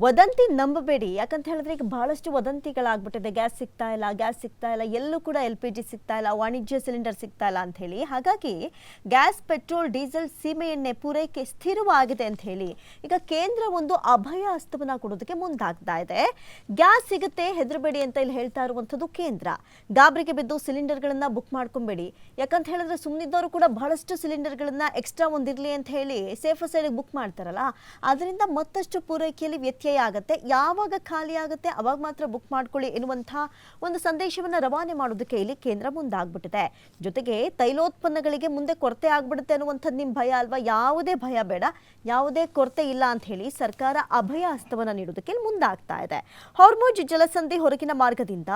ವದಂತಿ ನಂಬಬೇಡಿ. ಯಾಕಂತ ಹೇಳಿದ್ರೆ ಈಗ ಬಹಳಷ್ಟು ವದಂತಿಗಳಾಗ್ಬಿಟ್ಟಿದೆ. ಗ್ಯಾಸ್ ಸಿಗ್ತಾ ಇಲ್ಲ, ಎಲ್ಲೂ ಕೂಡ LPG ಸಿಗ್ತಾ ಇಲ್ಲ, ವಾಣಿಜ್ಯ ಸಿಲಿಂಡರ್ ಸಿಗ್ತಾ ಇಲ್ಲ ಅಂತ ಹೇಳಿ. ಹಾಗಾಗಿ ಗ್ಯಾಸ್, ಪೆಟ್ರೋಲ್, ಡೀಸೆಲ್, ಸೀಮೆ ಎಣ್ಣೆ ಪೂರೈಕೆ ಸ್ಥಿರವಾಗಿದೆ ಅಂತ ಹೇಳಿ ಈಗ ಕೇಂದ್ರ ಒಂದು ಅಭಯ ಹಸ್ತವನ್ನ ಕೊಡೋದಕ್ಕೆ ಮುಂದಾಗ್ತಾ ಇದೆ. ಗ್ಯಾಸ್ ಸಿಗುತ್ತೆ, ಹೆದರಬೇಡಿ ಅಂತ ಇಲ್ಲಿ ಹೇಳ್ತಾ ಇರುವಂಥದ್ದು ಕೇಂದ್ರ. ಗಾಬರಿಗೆ ಬಿದ್ದು ಸಿಲಿಂಡರ್ಗಳನ್ನ ಬುಕ್ ಮಾಡ್ಕೊಬೇಡಿ. ಯಾಕಂತ ಹೇಳಿದ್ರೆ ಸುಮ್ಮನಿದ್ದವರು ಕೂಡ ಬಹಳಷ್ಟು ಸಿಲಿಂಡರ್ಗಳನ್ನ ಎಕ್ಸ್ಟ್ರಾ ಒಂದಿರಲಿ ಅಂತ ಹೇಳಿ ಸೇಫ್ ಸೈಡ್ ಬುಕ್ ಮಾಡ್ತಾರಲ್ಲ, ಅದರಿಂದ ಮತ್ತಷ್ಟು ಪೂರೈಕೆಯಲ್ಲಿ ವ್ಯತ್ಯಯ ಆಗುತ್ತೆ. ಯಾವಾಗ ಖಾಲಿ ಆಗುತ್ತೆ ಅವಾಗ ಮಾತ್ರ ಬುಕ್ ಮಾಡ್ಕೊಳ್ಳಿ ಎನ್ನುವಂತಹ ಒಂದು ಸಂದೇಶವನ್ನು ರವಾನೆ ಮಾಡೋದಕ್ಕೆ ಇಲ್ಲಿ ಕೇಂದ್ರ ಮುಂದಾಗ್ಬಿಟ್ಟಿದೆ. ಜೊತೆಗೆ ತೈಲೋತ್ಪನ್ನಗಳಿಗೆ ಮುಂದೆ ಕೊರತೆ ಆಗ್ಬಿಡುತ್ತೆ ಅನ್ನುವಂಥದ್ದು ನಿಮ್ಮ ಭಯ ಅಲ್ವಾ? ಯಾವುದೇ ಭಯ ಬೇಡ, ಯಾವುದೇ ಕೊರತೆ ಇಲ್ಲ ಅಂತ ಹೇಳಿ ಸರ್ಕಾರ ಅಭಯ ಹಸ್ತವನ್ನು ನೀಡೋದಕ್ಕೆ ಮುಂದಾಗ್ತಾ ಇದೆ. ಹಾರ್ಮುಜ್ ಜಲಸಂಧಿ ಹೊರಗಿನ ಮಾರ್ಗದಿಂದ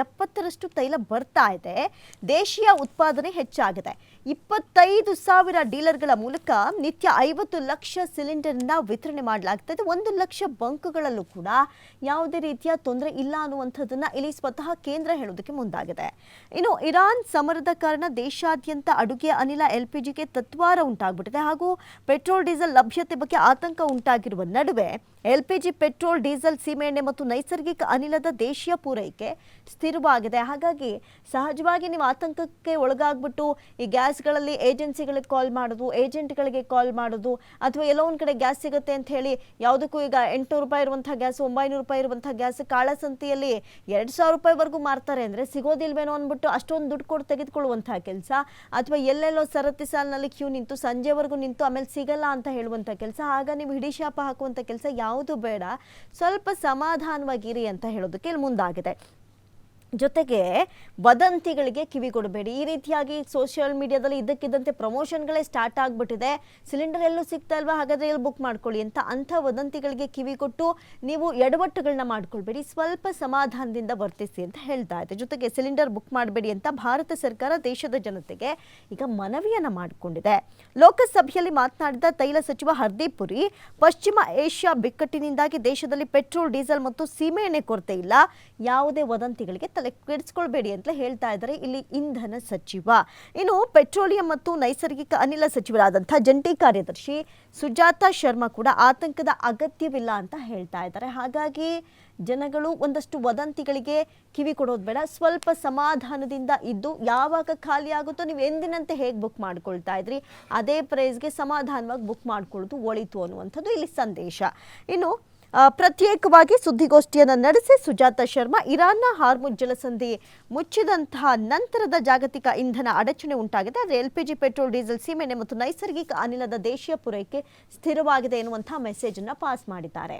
70% ತೈಲ ಬರ್ತಾ ಇದೆ. ದೇಶೀಯ ಉತ್ಪಾದನೆ ಹೆಚ್ಚಾಗಿದೆ. 25,000 ಡೀಲರ್ಗಳ ಮೂಲಕ ನಿತ್ಯ 50 ಲಕ್ಷ ಸಿಲಿಂಡರ್ನ ವಿತರಣೆ ಮಾಡಲಾಗ್ತದೆ. 1 ಲಕ್ಷ ಬಂಕ್ಗಳಲ್ಲೂ ಕೂಡ ಯಾವುದೇ ರೀತಿಯ ತೊಂದರೆ ಇಲ್ಲ ಅನ್ನುವಂಥದ್ದನ್ನ ಇಲ್ಲಿ ಸ್ವತಃ ಕೇಂದ್ರ ಹೇಳೋದಕ್ಕೆ ಮುಂದಾಗಿದೆ. ಇನ್ನು ಇರಾನ್ ಸಮರದ ಕಾರಣ ದೇಶಾದ್ಯಂತ ಅಡುಗೆ ಅನಿಲ LPGಗೆ ತತ್ವಾರ ಉಂಟಾಗ್ಬಿಟ್ಟಿದೆ. ಹಾಗೂ ಪೆಟ್ರೋಲ್ ಡೀಸೆಲ್ ಲಭ್ಯತೆ ಬಗ್ಗೆ ಆತಂಕ ಉಂಟಾಗಿರುವ ನಡುವೆ LPG, ಪೆಟ್ರೋಲ್, ಡೀಸೆಲ್, ಸೀಮೆಎಣ್ಣೆ ಮತ್ತು ನೈಸರ್ಗಿಕ ಅನಿಲದ ದೇಶೀಯ ಪೂರೈಕೆ ಸ್ಥಿರವಾಗಿದೆ. ಹಾಗಾಗಿ ಸಹಜವಾಗಿ ನೀವು ಆತಂಕಕ್ಕೆ ಒಳಗಾಗ್ಬಿಟ್ಟು ಈ ಗ್ಯಾಸ್ಗಳಲ್ಲಿ ಏಜೆನ್ಸಿಗಳಿಗೆ ಕಾಲ್ ಮಾಡೋದು, ಏಜೆಂಟ್ಗಳಿಗೆ ಕಾಲ್ ಮಾಡೋದು, ಅಥವಾ ಎಲ್ಲೋ ಒಂದು ಕಡೆ ಗ್ಯಾಸ್ ಸಿಗುತ್ತೆ ಅಂತ ಹೇಳಿ ಯಾವುದಕ್ಕೂ ಈಗ 800 ರೂಪಾಯಿ ಇರುವಂಥ ಗ್ಯಾಸ್, 900 ರೂಪಾಯಿ ಇರುವಂಥ ಗ್ಯಾಸ್ ಕಾಳಸಂತೆಯಲ್ಲಿ 2,000 ರೂಪಾಯಿವರೆಗೂ ಮಾರ್ತಾರೆ ಅಂದರೆ ಸಿಗೋದಿಲ್ವೇನೋ ಅಂದ್ಬಿಟ್ಟು ಅಷ್ಟೊಂದು ದುಡ್ಡು ಕೊಟ್ಟು ತೆಗೆದುಕೊಳ್ಳುವಂಥ ಕೆಲಸ, ಅಥವಾ ಎಲ್ಲೆಲ್ಲೋ ಸರತಿ ಸಾಲಿನಲ್ಲಿ ಕ್ಯೂ ನಿಂತು ಸಂಜೆವರೆಗೂ ನಿಂತು ಆಮೇಲೆ ಸಿಗಲ್ಲ ಅಂತ ಹೇಳುವಂಥ ಕೆಲಸ, ಆಗ ನೀವು ಹಿಡಿಶಾಪ ಹಾಕುವಂಥ ಕೆಲಸ ಯಾವುದು ಬೇಡ. ಸ್ವಲ್ಪ ಸಮಾಧಾನವಾಗಿರಿ ಅಂತ ಹೇಳೋದಕ್ಕೆ ಇಲ್ಲಿ ಮುಂದಾಗಿದೆ. ಜೊತೆಗೆ ವದಂತಿಗಳಿಗೆ ಕಿವಿ ಕೊಡಬೇಡಿ. ಈ ರೀತಿಯಾಗಿ ಸೋಷಿಯಲ್ ಮೀಡಿಯಾದಲ್ಲಿ ಇದ್ದಕ್ಕಿದ್ದಂತೆ ಪ್ರಮೋಷನ್ಗಳೇ ಸ್ಟಾರ್ಟ್ ಆಗಿಬಿಟ್ಟಿದೆ. ಸಿಲಿಂಡರ್ ಎಲ್ಲೂ ಸಿಗ್ತಾ ಇಲ್ವಾ, ಹಾಗಾದರೆ ಎಲ್ಲಿ ಬುಕ್ ಮಾಡ್ಕೊಳ್ಳಿ ಅಂತ ಅಂಥ ವದಂತಿಗಳಿಗೆ ಕಿವಿ ಕೊಟ್ಟು ನೀವು ಎಡವಟ್ಟುಗಳನ್ನ ಮಾಡ್ಕೊಳ್ಬೇಡಿ. ಸ್ವಲ್ಪ ಸಮಾಧಾನದಿಂದ ವರ್ತಿಸಿ ಅಂತ ಹೇಳ್ತಾ ಇದೆ. ಜೊತೆಗೆ ಸಿಲಿಂಡರ್ ಬುಕ್ ಮಾಡಬೇಡಿ ಅಂತ ಭಾರತ ಸರ್ಕಾರ ದೇಶದ ಜನತೆಗೆ ಈಗ ಮನವಿಯನ್ನ ಮಾಡಿಕೊಂಡಿದೆ. ಲೋಕಸಭೆಯಲ್ಲಿ ಮಾತನಾಡಿದ ತೈಲ ಸಚಿವ ಹರ್ದೀಪ್ ಪುರಿ, ಪಶ್ಚಿಮ ಏಷ್ಯಾ ಬಿಕ್ಕಟ್ಟಿನಿಂದಾಗಿ ದೇಶದಲ್ಲಿ ಪೆಟ್ರೋಲ್, ಡೀಸೆಲ್ ಮತ್ತು ಸೀಮೆಎಣ್ಣೆ ಕೊರತೆ ಇಲ್ಲ. ಯಾವುದೇ ವದಂತಿಗಳಿಗೆ ತಲೆ ಕೆಡಿಸ್ಕೊಳ್ಬೇಡಿ ಅಂತ ಹೇಳ್ತಾ ಇದ್ದಾರೆ ಇಲ್ಲಿ ಇಂಧನ ಸಚಿವ. ಇನ್ನು ಪೆಟ್ರೋಲಿಯಂ ಮತ್ತು ನೈಸರ್ಗಿಕ ಅನಿಲ ಸಚಿವರಾದಂತಹ ಜಂಟಿ ಕಾರ್ಯದರ್ಶಿ ಸುಜಾತಾ ಶರ್ಮಾ ಕೂಡ ಆತಂಕದ ಅಗತ್ಯವಿಲ್ಲ ಅಂತ ಹೇಳ್ತಾ ಇದ್ದಾರೆ. ಹಾಗಾಗಿ ಜನಗಳು ಒಂದಷ್ಟು ವದಂತಿಗಳಿಗೆ ಕಿವಿ ಕೊಡೋದು ಬೇಡ. ಸ್ವಲ್ಪ ಸಮಾಧಾನದಿಂದ ಇದ್ದು ಯಾವಾಗ ಖಾಲಿ ಆಗುತ್ತೋ ನೀವು ಎಂದಿನಂತೆ ಹೇಗೆ ಬುಕ್ ಮಾಡ್ಕೊಳ್ತಾ ಇದ್ರಿ ಅದೇ ಪ್ರೈಸ್ಗೆ ಸಮಾಧಾನವಾಗಿ ಬುಕ್ ಮಾಡ್ಕೊಳ್ಳೋದು ಒಳಿತು ಅನ್ನುವಂಥದ್ದು ಇಲ್ಲಿ ಸಂದೇಶ. ಇನ್ನು ಪ್ರತ್ಯೇಕವಾಗಿ ಸುದ್ದಿಗೋಷ್ಠಿಯನ್ನು ನಡೆಸಿ ಸುಜಾತಾ ಶರ್ಮಾ, ಇರಾನ್ನ ಹಾರ್ಮುಜ್ ಜಲಸಂಧಿ ಮುಚ್ಚಿದಂತಹ ನಂತರದ ಜಾಗತಿಕ ಇಂಧನ ಅಡಚಣೆ ಉಂಟಾಗಿದೆ. ಆದರೆ LPG, ಪೆಟ್ರೋಲ್, ಡೀಸೆಲ್, ಸೀಮೆಎಣ್ಣೆ ಮತ್ತು ನೈಸರ್ಗಿಕ ಅನಿಲದ ದೇಶೀಯ ಪೂರೈಕೆ ಸ್ಥಿರವಾಗಿದೆ ಎನ್ನುವಂತಹ ಮೆಸೇಜ್ ಅನ್ನು ಪಾಸ್ ಮಾಡಿದ್ದಾರೆ.